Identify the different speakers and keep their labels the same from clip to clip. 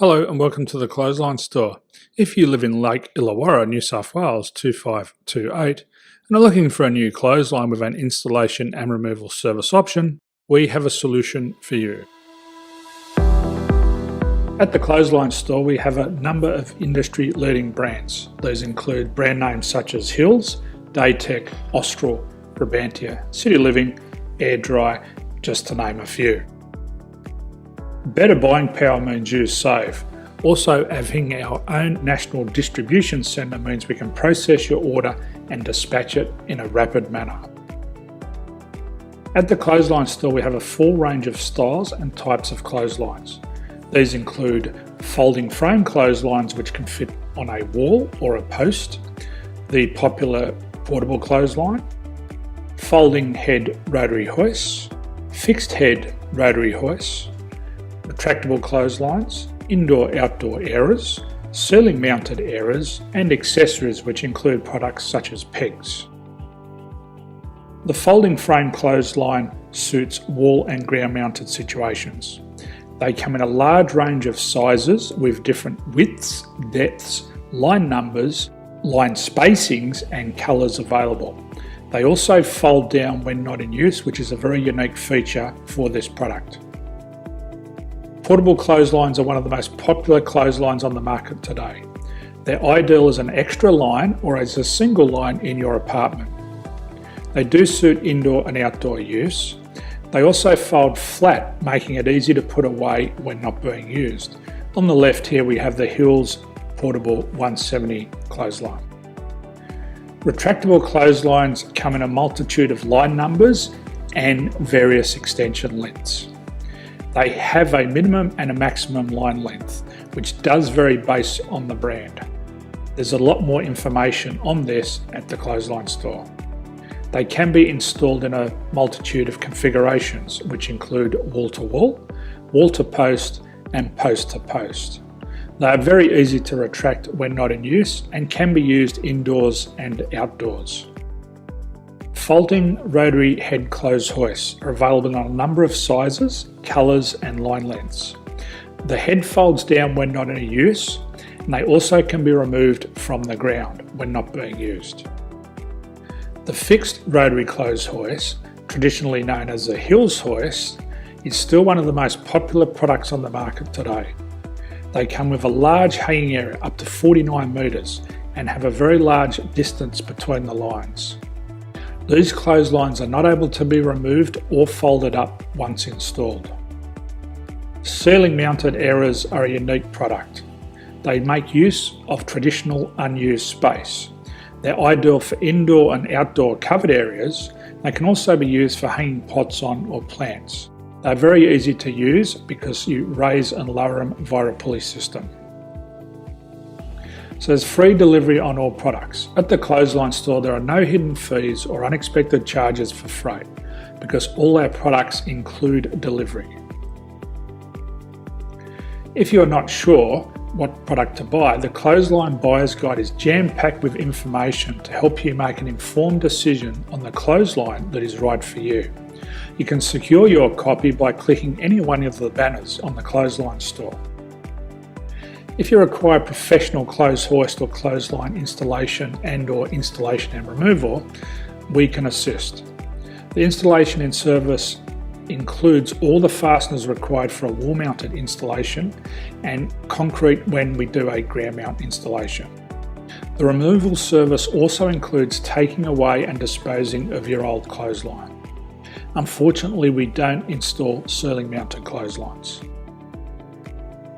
Speaker 1: Hello and welcome to the Clothesline Store. If you live in Lake Illawarra, New South Wales 2528 and are looking for a new clothesline with an installation and removal service option, we have a solution for you. At the Clothesline Store we have a number of industry-leading brands. These include brand names such as Hills, Daytech, Austral, Brabantia, City Living, Air Dry, just to name a few. Better buying power means you save. Also, having our own national distribution centre means we can process your order and dispatch it in a rapid manner. At the Clothesline Store we have a full range of styles and types of clotheslines. These include folding frame clotheslines which can fit on a wall or a post, the popular portable clothesline, folding head rotary hoists, fixed head rotary hoists, retractable clotheslines, indoor-outdoor airers, ceiling mounted airers and accessories which include products such as pegs. The folding frame clothesline suits wall and ground mounted situations. They come in a large range of sizes with different widths, depths, line numbers, line spacings and colours available. They also fold down when not in use, which is a very unique feature for this product. Portable clotheslines are one of the most popular clotheslines on the market today. They're ideal as an extra line or as a single line in your apartment. They do suit indoor and outdoor use. They also fold flat, making it easy to put away when not being used. On the left here we have the Hills Portable 170 clothesline. Retractable clotheslines come in a multitude of line numbers and various extension lengths. They have a minimum and a maximum line length, which does vary based on the brand. There's a lot more information on this at the Clothesline Store. They can be installed in a multitude of configurations, which include wall-to-wall, wall-to-post and post-to-post. They are very easy to retract when not in use and can be used indoors and outdoors. Folding rotary head clothes hoists are available in a number of sizes, colours and line lengths. The head folds down when not in use and they also can be removed from the ground when not being used. The fixed rotary clothes hoist, traditionally known as the Hills hoist, is still one of the most popular products on the market today. They come with a large hanging area up to 49 metres and have a very large distance between the lines. These clotheslines are not able to be removed or folded up once installed. Ceiling mounted airers are a unique product. They make use of traditional unused space. They're ideal for indoor and outdoor covered areas. They can also be used for hanging pots on or plants. They're very easy to use because you raise and lower them via a pulley system. So there's free delivery on all products. At the Clothesline Store there are no hidden fees or unexpected charges for freight because all our products include delivery. If you're not sure what product to buy, the Clothesline Buyer's Guide is jam-packed with information to help you make an informed decision on the clothesline that is right for you. You can secure your copy by clicking any one of the banners on the Clothesline Store. If you require professional clothes hoist or clothesline installation and/or installation and removal, we can assist. The installation and service includes all the fasteners required for a wall-mounted installation and concrete when we do a ground mount installation. The removal service also includes taking away and disposing of your old clothesline. Unfortunately, we don't install ceiling mounted clotheslines.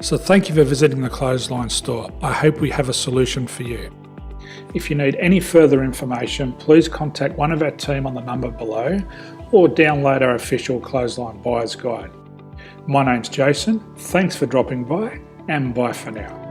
Speaker 1: So thank you for visiting the Clothesline Store. I hope we have a solution for you. If you need any further information, please contact one of our team on the number below or download our official Clothesline Buyer's Guide. My name's Jason, thanks for dropping by and bye for now.